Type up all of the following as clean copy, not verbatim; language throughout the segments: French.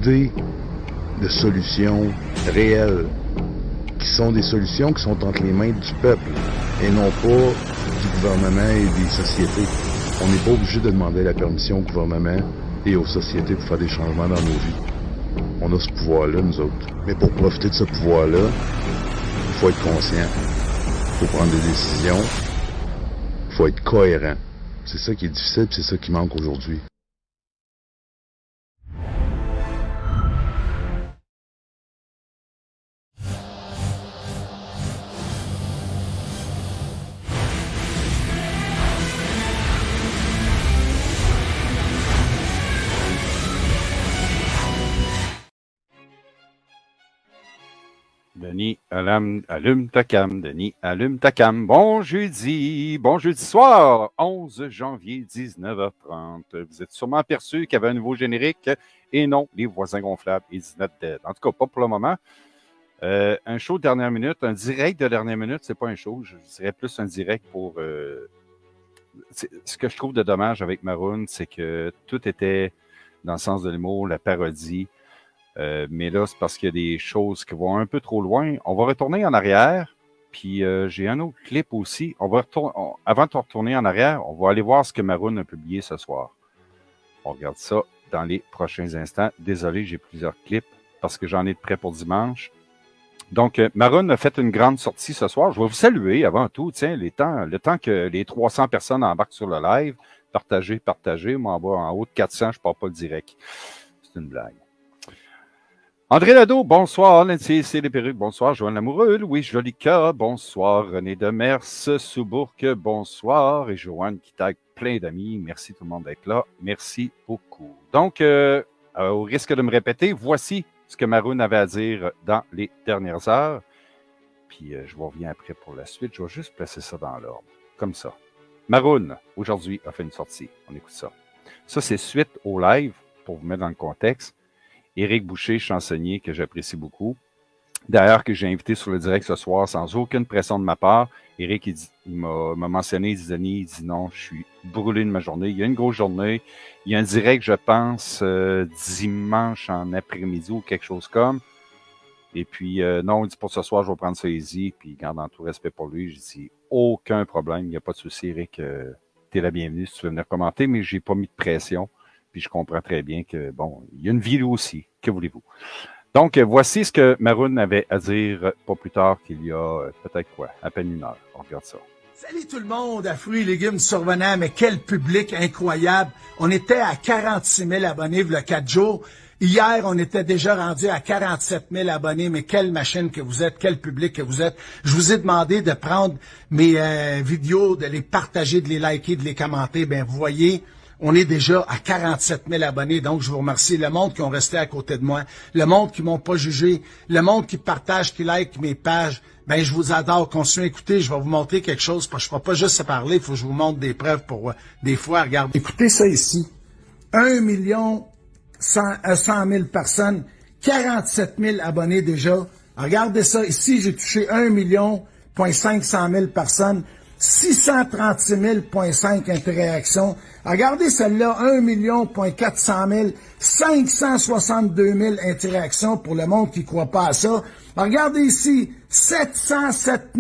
idées de solutions réelles, qui sont des solutions qui sont entre les mains du peuple et non pas du gouvernement et des sociétés. On n'est pas obligé de demander la permission au gouvernement et aux sociétés pour faire des changements dans nos vies. On a ce pouvoir-là, nous autres. Mais pour profiter de ce pouvoir-là, il faut être conscient, il faut prendre des décisions, il faut être cohérent. C'est ça qui est difficile, c'est ça qui manque aujourd'hui. Denis, allume ta cam. Denis, allume ta cam. Bon jeudi soir, 11 janvier, 19h30. Vous êtes sûrement aperçu qu'il y avait un nouveau générique et non, les voisins gonflables is not dead. En tout cas, pas pour le moment. Un show de dernière minute, un direct de dernière minute, c'est pas un show, je dirais plus un direct pour... ce que je trouve de dommage avec Maroon, c'est que tout était dans le sens de l'humour, la parodie. Mais là, c'est parce qu'il y a des choses qui vont un peu trop loin. On va retourner en arrière, puis j'ai un autre clip aussi. Avant de retourner en arrière, on va aller voir ce que Maroon a publié ce soir. On regarde ça dans les prochains instants. Désolé, j'ai plusieurs clips parce que j'en ai de prêt pour dimanche. Donc, Maroon a fait une grande sortie ce soir. Je vais vous saluer avant tout. Tiens, le temps que les 300 personnes embarquent sur le live, partagez. Moi, en haut de 400, je ne pars pas le direct. C'est une blague. André Nadeau, bonsoir. Nancy, c'est les perruques, bonsoir. Joanne Lamoureux, Louis Jolica, bonsoir. René Demers, Soubourque, bonsoir. Et Joanne qui tag plein d'amis. Merci tout le monde d'être là. Merci beaucoup. Donc, au risque de me répéter, voici ce que Maroon avait à dire dans les dernières heures. Puis, je vous reviens après pour la suite. Je vais juste placer ça dans l'ordre, comme ça. Maroon, aujourd'hui, a fait une sortie. On écoute ça. Ça, c'est suite au live, pour vous mettre dans le contexte. Éric Boucher, chansonnier, que j'apprécie beaucoup. D'ailleurs, que j'ai invité sur le direct ce soir sans aucune pression de ma part. Éric, il m'a mentionné, il dit, Denis, il dit non, je suis brûlé de ma journée. Il y a une grosse journée. Il y a un direct, je pense, dimanche en après-midi ou quelque chose comme. Et puis, non, il dit pour ce soir, je vais prendre ça easy. Puis, gardant tout respect pour lui, je dis aucun problème. Il n'y a pas de souci, Éric. T'es la bienvenue si tu veux venir commenter, mais j'ai pas mis de pression. Puis je comprends très bien que, bon, il y a une vie lui aussi. Que voulez-vous? Donc, voici ce que Maroon avait à dire pas plus tard qu'il y a peut-être à peine une heure. On regarde ça. Salut tout le monde, à Fruits et Légumes Survenant, mais quel public incroyable. On était à 46 000 abonnés il y a 4 jours. Hier, on était déjà rendu à 47 000 abonnés, mais quelle machine que vous êtes, quel public que vous êtes. Je vous ai demandé de prendre mes vidéos, de les partager, de les liker, de les commenter. Ben, vous voyez, on est déjà à 47 000 abonnés, donc je vous remercie. Le monde qui ont resté à côté de moi, le monde qui m'ont pas jugé, le monde qui partage, qui like mes pages, ben je vous adore. Continuez à écouter, je vais vous montrer quelque chose, parce que je ne peux pas juste se parler, il faut que je vous montre des preuves pour des fois, regardez. Écoutez ça ici, 1 100 000 personnes, 47 000 abonnés déjà. Regardez ça, ici j'ai touché 1 500 000 personnes, 636 000,5 interactions. Regardez celle-là, 1 400 000, 562 000 interactions pour le monde qui ne croit pas à ça. Regardez ici, 707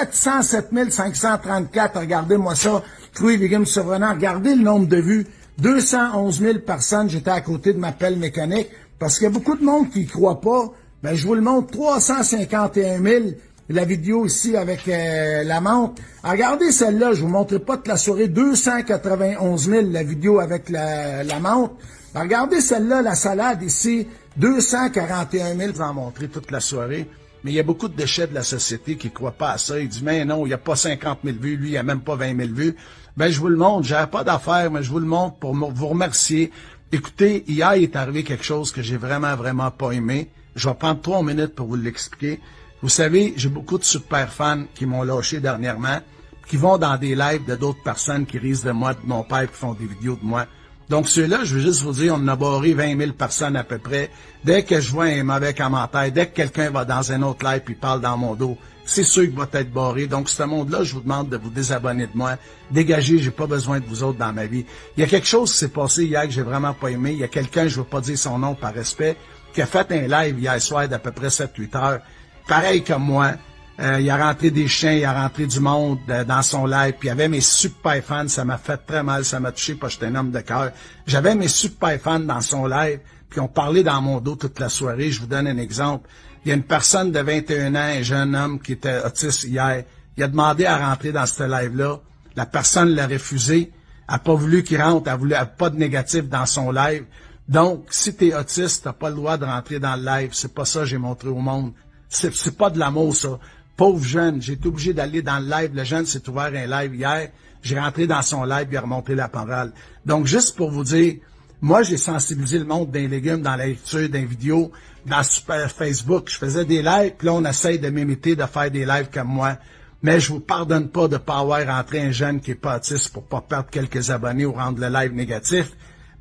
534, regardez-moi ça. Fruits et légumes survenants, regardez le nombre de vues. 211 000 personnes, j'étais à côté de ma pelle mécanique, parce qu'il y a beaucoup de monde qui ne croit pas. Ben, je vous le montre, 351 000. La vidéo ici avec la menthe. Regardez celle-là, je vous montrerai pas toute la soirée. 291 000, la vidéo avec la menthe. Regardez celle-là, la salade ici. 241 000, je vais en montrer toute la soirée. Mais il y a beaucoup de déchets de la société qui ne croient pas à ça. Ils disent, mais non, il n'y a pas 50 000 vues. Lui, il n'y a même pas 20 000 vues. Ben, je vous le montre. J'ai pas d'affaires, mais je vous le montre pour vous remercier. Écoutez, hier, il est arrivé quelque chose que j'ai vraiment, vraiment pas aimé. Je vais prendre 3 minutes pour vous l'expliquer. Vous savez, j'ai beaucoup de super fans qui m'ont lâché dernièrement, qui vont dans des lives de d'autres personnes qui risent de moi, de mon père, qui font des vidéos de moi. Donc ceux-là, je veux juste vous dire, on a barré 20 000 personnes à peu près. Dès que je vois un mauvais commentaire, dès que quelqu'un va dans un autre live et parle dans mon dos, c'est sûr qu'il va être barré. Donc, ce monde-là, je vous demande de vous désabonner de moi. Dégagez, j'ai pas besoin de vous autres dans ma vie. Il y a quelque chose qui s'est passé hier que j'ai vraiment pas aimé. Il y a quelqu'un, je veux pas dire son nom par respect, qui a fait un live hier soir d'à peu près 7-8 heures. Pareil comme moi. Il a rentré des chiens, il a rentré du monde dans son live, puis il y avait mes super fans, ça m'a fait très mal, ça m'a touché, parce que j'étais un homme de cœur. J'avais mes super fans dans son live, puis on parlait dans mon dos toute la soirée. Je vous donne un exemple. Il y a une personne de 21 ans, un jeune homme qui était autiste hier, il a demandé à rentrer dans ce live-là. La personne l'a refusé, a pas voulu qu'il rentre, a voulu pas de négatif dans son live. Donc, si tu es autiste, t'as pas le droit de rentrer dans le live. C'est pas ça que j'ai montré au monde. C'est pas de l'amour, ça. Pauvre jeune, j'ai été obligé d'aller dans le live. Le jeune s'est ouvert un live hier. J'ai rentré dans son live, il a remonté la parole. Donc, juste pour vous dire, moi, j'ai sensibilisé le monde d'un légume, dans la lecture, d'un vidéo, dans Super Facebook. Je faisais des lives, puis là, on essaye de m'imiter, de faire des lives comme moi. Mais je vous pardonne pas de pas avoir rentré un jeune qui est pas autiste pour pas perdre quelques abonnés ou rendre le live négatif.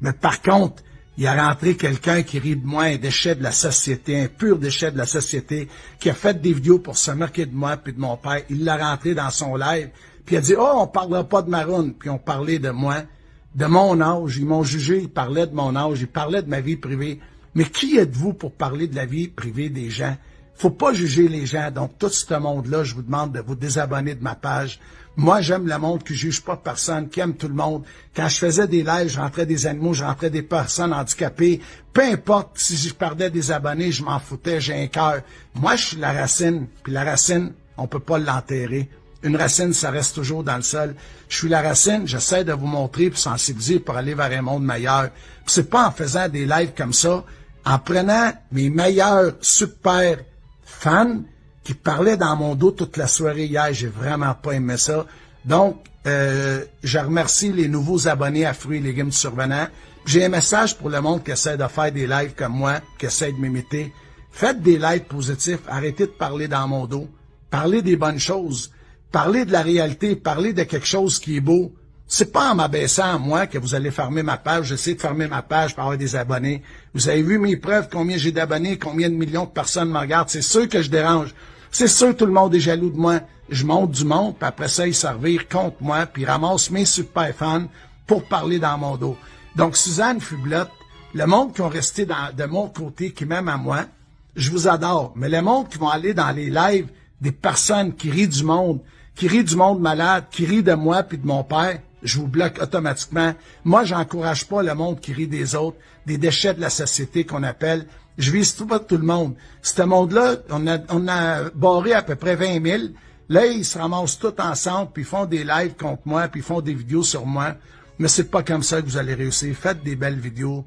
Mais par contre, il a rentré quelqu'un qui rit de moi, un déchet de la société, un pur déchet de la société, qui a fait des vidéos pour se moquer de moi puis de mon père. Il l'a rentré dans son live, puis il a dit « Oh, on parlera pas de Maroon », puis on parlait de moi, de mon âge. Ils m'ont jugé, ils parlaient de mon âge, ils parlaient de ma vie privée. Mais qui êtes-vous pour parler de la vie privée des gens? Faut pas juger les gens. Donc, tout ce monde-là, je vous demande de vous désabonner de ma page. Moi, j'aime le monde qui juge pas personne, qui aime tout le monde. Quand je faisais des lives, je rentrais des animaux, je rentrais des personnes handicapées. Peu importe si je perdais des abonnés, je m'en foutais, j'ai un cœur. Moi, je suis la racine, puis la racine, on peut pas l'enterrer. Une racine, ça reste toujours dans le sol. Je suis la racine, j'essaie de vous montrer puis sensibiliser pour aller vers un monde meilleur. Puis c'est pas en faisant des lives comme ça, en prenant mes meilleurs super fans qui parlaient dans mon dos toute la soirée hier. J'ai vraiment pas aimé ça. Donc, je remercie les nouveaux abonnés à Fruits et Légumes du Survenant. J'ai un message pour le monde qui essaie de faire des lives comme moi, qui essaie de m'imiter. Faites des lives positifs. Arrêtez de parler dans mon dos. Parlez des bonnes choses. Parlez de la réalité. Parlez de quelque chose qui est beau. C'est pas en m'abaissant à moi que vous allez fermer ma page. J'essaie de fermer ma page pour avoir des abonnés. Vous avez vu mes preuves, combien j'ai d'abonnés, combien de millions de personnes me regardent. C'est sûr que je dérange. C'est sûr que tout le monde est jaloux de moi. Je monte du monde, puis après ça, ils servirent contre moi, puis ils ramassent mes super fans pour parler dans mon dos. Donc, Suzanne Fublotte, le monde qui ont resté de mon côté, qui m'aime à moi, je vous adore. Mais le monde qui vont aller dans les lives des personnes qui rient du monde malade, qui rient de moi puis de mon père, je vous bloque automatiquement. Moi, j'encourage pas le monde qui rit des autres, des déchets de la société qu'on appelle. Je vise tout le monde. Ce monde-là, on a barré à peu près 20 000. Là, ils se ramassent tous ensemble, puis ils font des lives contre moi, puis ils font des vidéos sur moi. Mais c'est pas comme ça que vous allez réussir. Faites des belles vidéos.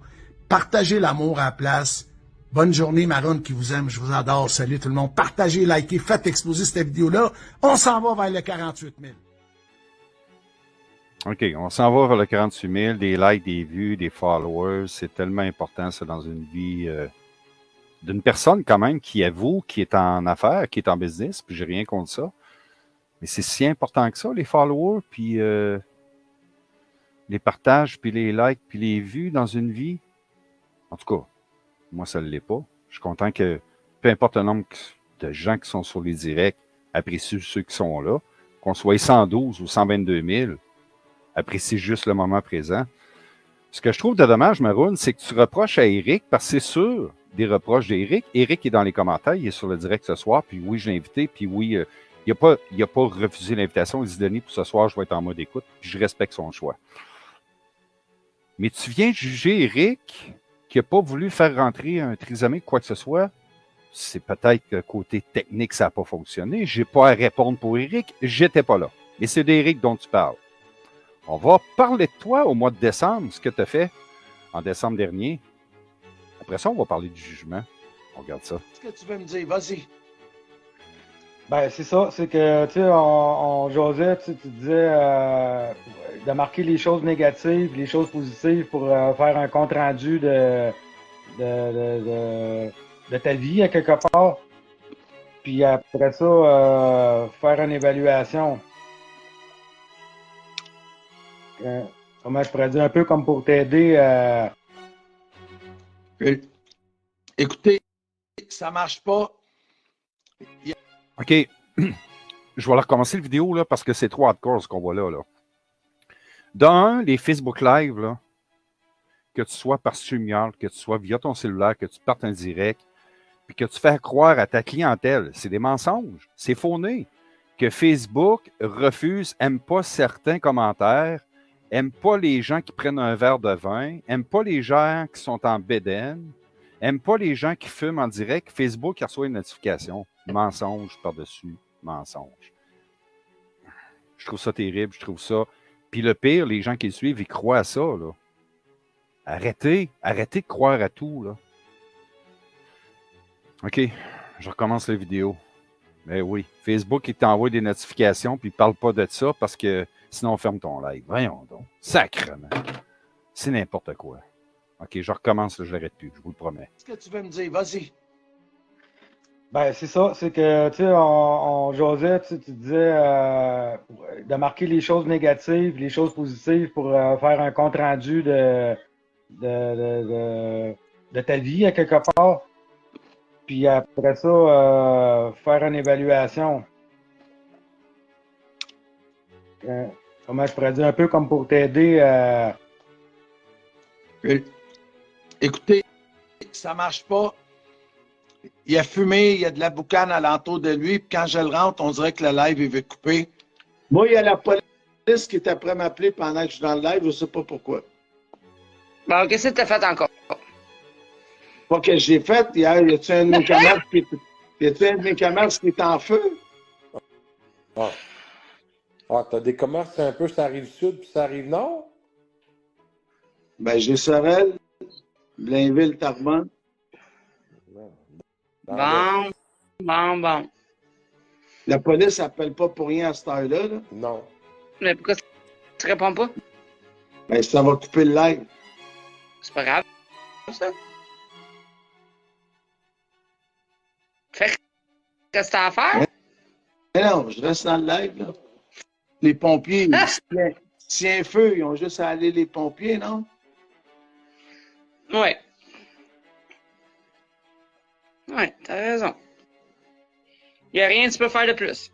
Partagez l'amour à la place. Bonne journée, Maroon qui vous aime. Je vous adore. Salut tout le monde. Partagez, likez, faites exploser cette vidéo-là. On s'en va vers les 48 000. OK, on s'en va vers le 48 000, des likes, des vues, des followers. C'est tellement important, ça, dans une vie d'une personne, quand même, qui avoue, qui est en affaires, qui est en business, puis j'ai rien contre ça. Mais c'est si important que ça, les followers, puis les partages, puis les likes, puis les vues dans une vie. En tout cas, moi, ça ne l'est pas. Je suis content que, peu importe le nombre de gens qui sont sur les directs, apprécient ceux qui sont là, qu'on soit 112 ou 122 000, apprécie juste le moment présent. Ce que je trouve de dommage, Maroon, c'est que tu reproches à Eric, parce que c'est sûr des reproches d'Eric. Eric est dans les commentaires, il est sur le direct ce soir, puis oui, je l'ai invité, puis oui, il n'a pas refusé l'invitation, il s'est donné pour ce soir, je vais être en mode écoute, puis je respecte son choix. Mais tu viens juger Eric, qui n'a pas voulu faire rentrer un trisomique, quoi que ce soit. C'est peut-être que côté technique, ça n'a pas fonctionné. Je n'ai pas à répondre pour Eric, j'étais pas là. Mais c'est d'Eric dont tu parles. On va parler de toi au mois de décembre, ce que tu as fait en décembre dernier. Après ça, on va parler du jugement. On regarde ça. Qu'est-ce que tu veux me dire? Vas-y. Ben, c'est ça. C'est que, tu sais, on jasait, tu disais de marquer les choses négatives, les choses positives pour faire un compte-rendu de ta vie, à quelque part. Puis après ça, faire une évaluation. Comment je pourrais dire, un peu comme pour t'aider à... Écoutez, ça marche pas. OK. je vais recommencer la vidéo là, parce que c'est trop hardcore ce qu'on voit là. Dans les Facebook Live, là, que tu sois par StreamYard, que tu sois via ton cellulaire, que tu partes en direct, puis que tu fais croire à ta clientèle, c'est des mensonges, c'est fauné. Que Facebook refuse, aime pas certains commentaires, aime pas les gens qui prennent un verre de vin, aime pas les gens qui sont en bédaine, aime pas les gens qui fument en direct. Facebook il reçoit une notification. Mensonge par-dessus mensonge. Je trouve ça terrible, je trouve ça. Puis le pire, les gens qui le suivent, ils croient à ça, là. Arrêtez de croire à tout, là. OK, je recommence la vidéo. Ben oui, Facebook, il t'envoie des notifications, puis il parle pas de ça, parce que sinon, on ferme ton live. Voyons donc. Sacrement. C'est n'importe quoi. OK, je recommence, là, je l'arrête plus, je vous le promets. Qu'est-ce que tu veux me dire? Vas-y. Ben, c'est ça, c'est que, tu sais, on jasait, tu disais de marquer les choses négatives, les choses positives pour faire un compte-rendu de ta vie, à quelque part. Puis après ça, faire une évaluation. Comment je pourrais dire, un peu comme pour t'aider à... Écoutez, ça marche pas. Il a fumé, il y a de la boucane alentour de lui, puis quand je le rentre, on dirait que le live il veut couper. Moi, il y a la police qui est après m'appeler pendant que je suis dans le live, je ne sais pas pourquoi. Bon, qu'est-ce que tu as fait encore? Pas que j'ai fait, hier, y a-tu un de mes camarades qui est en feu? Ah, t'as des commerces un peu, ça arrive sud puis ça arrive nord? Ben, j'ai Sorel, Blainville, Terrebonne. Bon. La police n'appelle pas pour rien à cette heure-là. Là. Non. Mais pourquoi tu réponds pas? Ben, ça va couper le live. C'est pas grave, ça. Fait qu'est-ce que t'as à faire? Mais non, je reste dans le live. Là. Les pompiers, s'il y a un feu, ils ont juste à aller les pompiers, non? Ouais. Ouais, t'as raison. Il n'y a rien que tu peux faire de plus.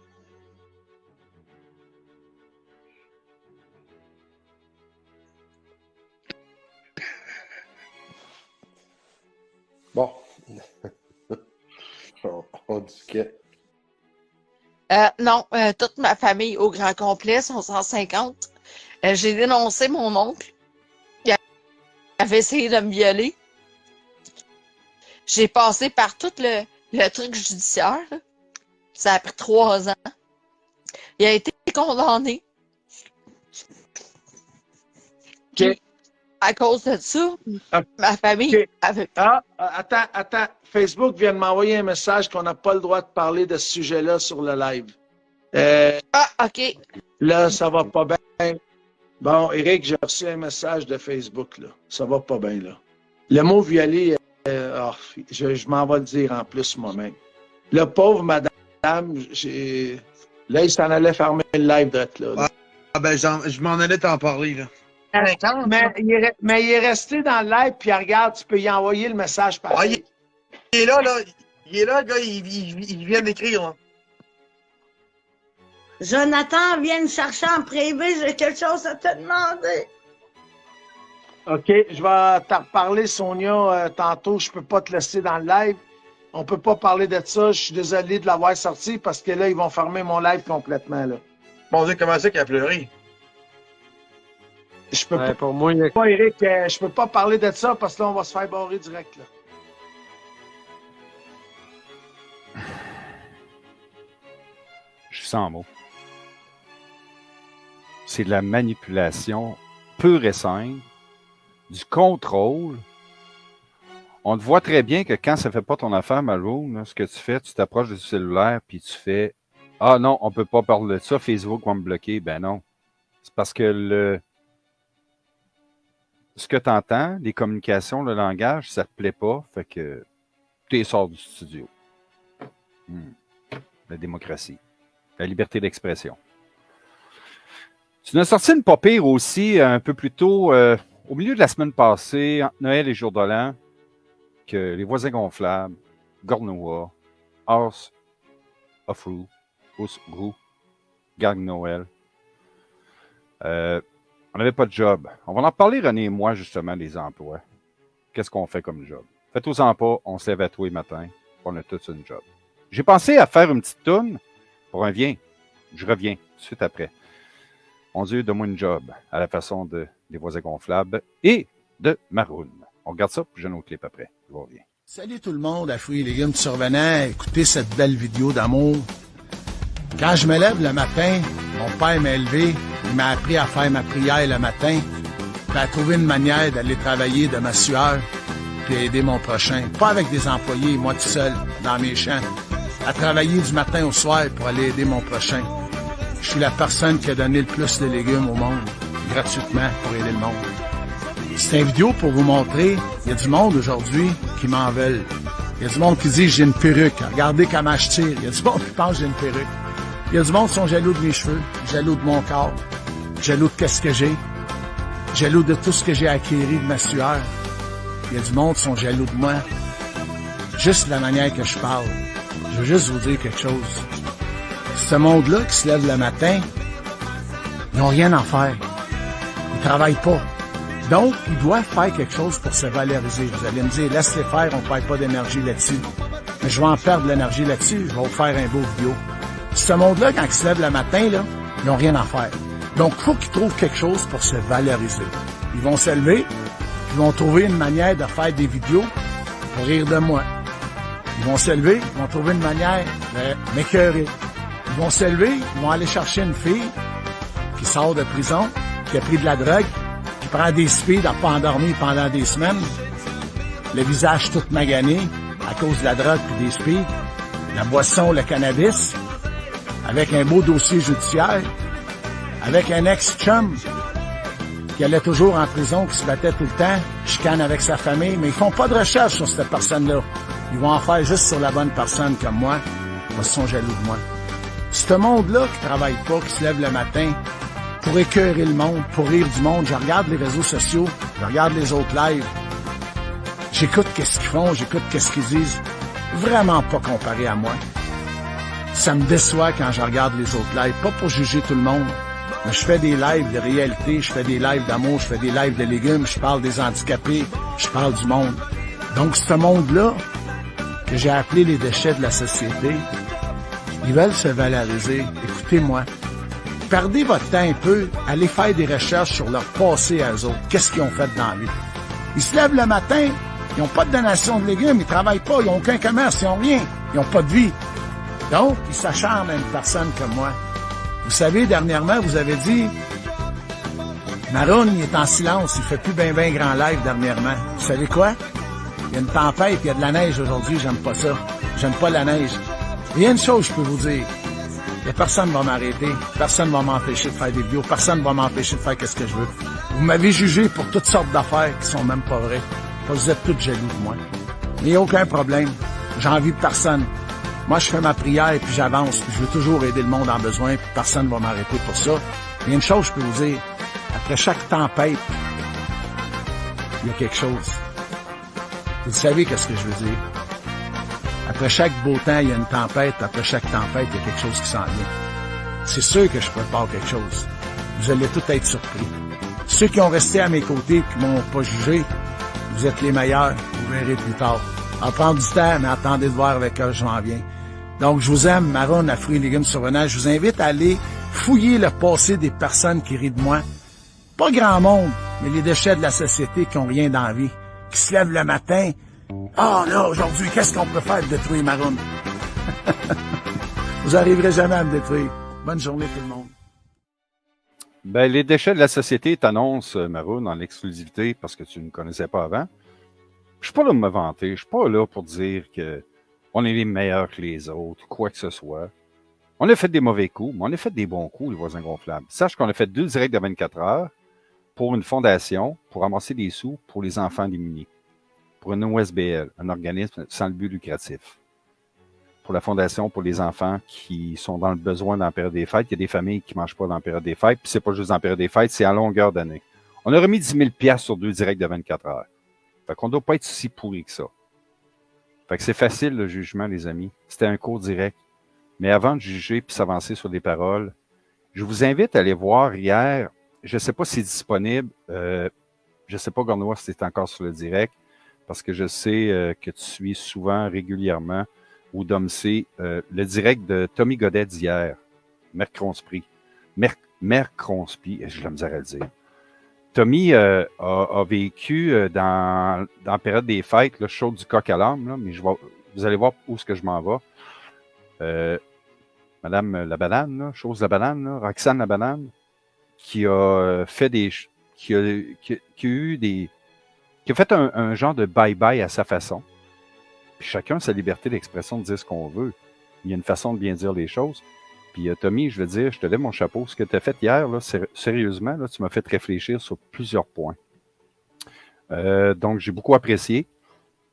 Bon. On disquait. Non, toute ma famille au grand complet sont 150. J'ai dénoncé mon oncle. Il avait essayé de me violer. J'ai passé par tout le truc judiciaire. Là. Ça a pris 3 ans. Il a été condamné. OK. À cause de ça, ma famille OK. avait... Attends. Facebook vient de m'envoyer un message qu'on n'a pas le droit de parler de ce sujet-là sur le live. OK. Là, ça va pas bien. Bon, Eric, j'ai reçu un message de Facebook, là. Ça va pas bien, là. Le mot violer, je m'en vais le dire en plus moi-même. Le pauvre madame, là, il s'en allait fermer le live direct là. Ah ben, je m'en allais t'en parler, là. Mais il est resté dans le live, puis regarde, tu peux y envoyer le message par Il est là, là. Il est là, le gars, il vient d'écrire, là. Jonathan, viens me chercher en privé, j'ai quelque chose à te demander. OK, je vais t'en reparler, Sonia, tantôt. Je peux pas te laisser dans le live. On peut pas parler de ça. Je suis désolé de l'avoir sorti parce que là, ils vont fermer mon live complètement, là. Mon Dieu, comment c'est qu'il a pleuré? Je peux Ouais, pour moi, pas, Eric, je peux pas parler de ça parce que là, on va se faire barrer direct, là. Je suis sans mots. C'est de la manipulation pure et simple, du contrôle. On te voit très bien que quand ça ne fait pas ton affaire, Maroon, là, ce que tu fais, tu t'approches du cellulaire puis tu fais « Ah non, on ne peut pas parler de ça, Facebook va me bloquer. » Ben non. C'est parce que ce que tu entends, les communications, le langage, ça ne te plaît pas, fait que tu sors du studio. La démocratie. La liberté d'expression. Tu nous as sorti une pas pire aussi un peu plus tôt, au milieu de la semaine passée, entre Noël et Jour de l'An, que les voisins gonflables, Gornois, House of Roux, Roux, Gang Noël. On n'avait pas de job. On va en parler, René et moi, justement, des emplois. Qu'est-ce qu'on fait comme job? Faites-vous-en pas, on se lève à tous les matins, on a tous une job. J'ai pensé à faire une petite toune pour un viens. Je reviens tout de suite après. On dit, donne-moi une job à la façon des voisins gonflables et de Maroon. On regarde ça, puis j'ai un autre clip après. Je reviens. Salut tout le monde, à Fruits et légumes survenants. Écoutez cette belle vidéo d'amour. Quand je me lève le matin, mon père m'a élevé, il m'a appris à faire ma prière le matin, puis à trouver une manière d'aller travailler de ma sueur, puis à aider mon prochain. Pas avec des employés, moi tout seul, dans mes champs. À travailler du matin au soir pour aller aider mon prochain. Je suis la personne qui a donné le plus de légumes au monde, gratuitement, pour aider le monde. C'est une vidéo pour vous montrer, il y a du monde aujourd'hui qui m'en veulent. Il y a du monde qui dit j'ai une perruque, regardez comment je tire. Il y a du monde qui pense que j'ai une perruque. Il y a du monde qui sont jaloux de mes cheveux, jaloux de mon corps, jaloux de qu'est-ce que j'ai, jaloux de tout ce que j'ai acquis de ma sueur. Il y a du monde qui sont jaloux de moi. Juste de la manière que je parle. Je veux juste vous dire quelque chose. Ce monde-là qui se lève le matin, ils n'ont rien à faire. Ils travaillent pas. Donc, ils doivent faire quelque chose pour se valoriser. Vous allez me dire, laisse-les faire, on ne perd pas d'énergie là-dessus. Mais je vais en perdre de l'énergie là-dessus, je vais vous faire un beau vidéo. Ce monde-là, quand ils se lèvent le matin, là, ils n'ont rien à faire. Donc, il faut qu'ils trouvent quelque chose pour se valoriser. Ils vont se lever, ils vont trouver une manière de faire des vidéos pour rire de moi. Ils vont se lever, ils vont trouver une manière de m'écœurer. Ils vont se lever, ils vont aller chercher une fille qui sort de prison, qui a pris de la drogue, qui prend des speeds, n'a pas endormi pendant des semaines, le visage tout magané à cause de la drogue et des speeds, la boisson, le cannabis, avec un beau dossier judiciaire, avec un ex-chum qui allait toujours en prison, qui se battait tout le temps, chicane avec sa famille, mais ils font pas de recherche sur cette personne-là. Ils vont en faire juste sur la bonne personne comme moi, parce qu'ils sont jaloux de moi. Ce monde-là qui travaille pas, qui se lève le matin pour écœurer le monde, pour rire du monde, je regarde les réseaux sociaux, je regarde les autres lives, j'écoute qu'est-ce qu'ils font, j'écoute qu'est-ce qu'ils disent, vraiment pas comparé à moi. Ça me déçoit quand je regarde les autres lives, pas pour juger tout le monde, mais je fais des lives de réalité, je fais des lives d'amour, je fais des lives de légumes, je parle des handicapés, je parle du monde. Donc ce monde-là, que j'ai appelé les déchets de la société, ils veulent se valoriser. Écoutez-moi, perdez votre temps un peu, allez faire des recherches sur leur passé à eux autres. Qu'est-ce qu'ils ont fait dans la vie? Ils se lèvent le matin, ils n'ont pas de donation de légumes, ils travaillent pas, ils n'ont aucun commerce, ils n'ont rien, ils n'ont pas de vie. Donc, ils s'acharnent à une personne comme moi. Vous savez, dernièrement, vous avez dit, Maroon, il est en silence, il fait plus ben grand live dernièrement. Vous savez quoi? Il y a une tempête, il y a de la neige aujourd'hui, j'aime pas ça. J'aime pas la neige. Il y a une chose, je peux vous dire. Et personne va m'arrêter. Personne va m'empêcher de faire des vidéos. Personne va m'empêcher de faire ce que je veux. Vous m'avez jugé pour toutes sortes d'affaires qui sont même pas vraies. Parce que vous êtes tous jaloux de moi. Mais il n'y a aucun problème. J'ai envie de personne. Moi, je fais ma prière et puis j'avance. Puis je veux toujours aider le monde en besoin. Puis personne ne va m'arrêter pour ça. Mais il y a une chose, je peux vous dire. Après chaque tempête, il y a quelque chose. Vous savez qu'est-ce que je veux dire. Après chaque beau temps, il y a une tempête. Après chaque tempête, il y a quelque chose qui s'en vient. C'est sûr que je prépare quelque chose. Vous allez tous être surpris. Ceux qui ont resté à mes côtés et qui m'ont pas jugé, vous êtes les meilleurs. Vous verrez plus tard. En prendre du temps, mais attendez de voir avec eux, je m'en viens. Donc, je vous aime, Maroon, à Fruits et légumes survenants. Je vous invite à aller fouiller le passé des personnes qui rient de moi. Pas grand monde, mais les déchets de la société qui ont rien dans la vie, qui se lèvent le matin. Ah, là, aujourd'hui, qu'est-ce qu'on peut faire de détruire Maroon? Vous arriverez jamais à me détruire. Bonne journée, tout le monde. Ben, les déchets de la société t'annoncent, Maroon, en exclusivité parce que tu ne connaissais pas avant. Je suis pas là pour me vanter. Je suis pas là pour dire que on est les meilleurs que les autres, quoi que ce soit. On a fait des mauvais coups, mais on a fait des bons coups, les voisins gonflables. Sache qu'on a fait 2 directs de 24 heures pour une fondation, pour ramasser des sous pour les enfants démunis. Pour une OSBL, un organisme sans le but lucratif. Pour la fondation, pour les enfants qui sont dans le besoin dans la période des fêtes. Il y a des familles qui ne mangent pas dans la période des fêtes, puis c'est pas juste dans la période des fêtes, c'est à longueur d'année. On a remis 10 000 $ sur 2 directs de 24 heures. Fait qu'on ne doit pas être si pourri que ça. Fait que c'est facile, le jugement, les amis. C'était un cours direct. Mais avant de juger puis s'avancer sur des paroles, je vous invite à aller voir hier, je ne sais pas si c'est disponible, je ne sais pas, Gornois, si c'est encore sur le direct, parce que je sais que tu suis souvent, régulièrement, ou Domc, le direct de Tommy Godet d'hier, Mercronspi, j'ai la misère à le dire. Tommy a vécu dans la période des fêtes, le show du coq à l'âme, là, mais vous allez voir où est-ce que je m'en vais. Madame la banane, là, chose la banane, là, Roxane la banane, qui a fait qui a fait un genre de bye-bye à sa façon. Puis chacun a sa liberté d'expression de dire ce qu'on veut. Il y a une façon de bien dire les choses. Puis Tommy, je veux dire, je te lève mon chapeau. Ce que tu as fait hier, là, sérieusement, là, tu m'as fait réfléchir sur plusieurs points. Donc, j'ai beaucoup apprécié.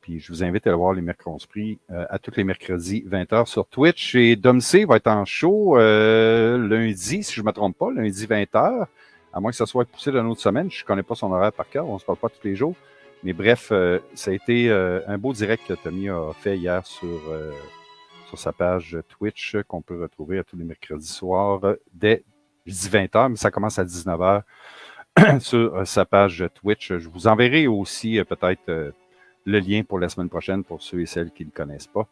Puis je vous invite à aller voir les Mercronspi à tous les mercredis, 20h sur Twitch. Et Domc va être en show lundi, si je ne me trompe pas, lundi 20h. À moins que ça soit poussé d'une autre semaine. Je ne connais pas son horaire par cœur. On ne se parle pas tous les jours. Mais bref, ça a été un beau direct que Tommy a fait hier sur sa page Twitch qu'on peut retrouver à tous les mercredis soirs dès 20h, mais ça commence à 19h sur sa page Twitch. Je vous enverrai aussi peut-être le lien pour la semaine prochaine pour ceux et celles qui ne le connaissent pas.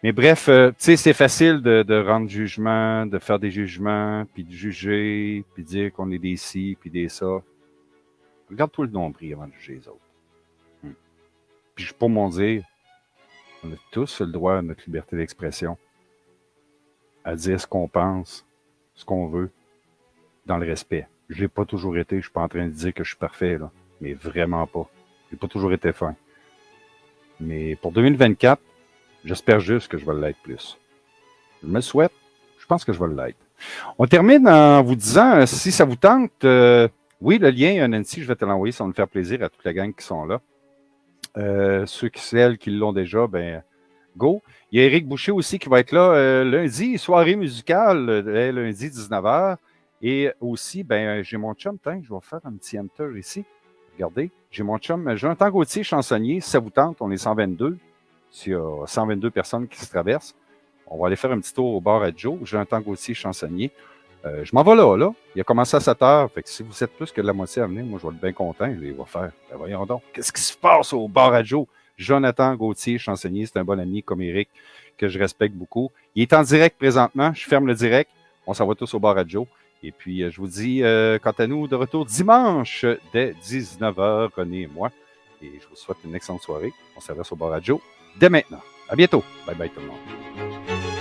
Mais bref, tu sais, c'est facile de rendre jugement, de faire des jugements, puis de juger, puis de dire qu'on est des ci, puis des ça. Regarde-toi le nombril avant de juger les autres. Puis pour mon dire, on a tous le droit à notre liberté d'expression, à dire ce qu'on pense, ce qu'on veut, dans le respect. Je l'ai pas toujours été, je suis pas en train de dire que je suis parfait, là, mais vraiment pas. J'ai pas toujours été fin. Mais pour 2024, j'espère juste que je vais l'être plus. Je me le souhaite, je pense que je vais l'être. On termine en vous disant, si ça vous tente, oui, le lien, Nancy, je vais te l'envoyer, ça va me faire plaisir à toute la gang qui sont là. Celles qui l'ont déjà, ben go. Il y a Éric Boucher aussi qui va être là lundi, soirée musicale, lundi 19h. Et aussi, ben j'ai mon chum, je vais faire un petit enter ici. Regardez, j'ai mon chum, Jonathan Gauthier, chansonnier. Si ça vous tente, on est 122. S'il y a 122 personnes qui se traversent, on va aller faire un petit tour au bar à Joe. Jonathan Gauthier, chansonnier. Je m'en vais là. Il a commencé à 7h. Fait que si vous êtes plus que de la moitié à venir, moi, je vais être bien content. Il va faire. Ben voyons donc. Qu'est-ce qui se passe au bar à Joe? Jonathan Gauthier, chansonnier. C'est un bon ami comme Eric, que je respecte beaucoup. Il est en direct présentement. Je ferme le direct. On s'en va tous au bar à Joe. Et puis, je vous dis, quant à nous, de retour dimanche dès 19h, René et moi. Et je vous souhaite une excellente soirée. On s'adresse au bar à Joe dès maintenant. À bientôt. Bye bye tout le monde.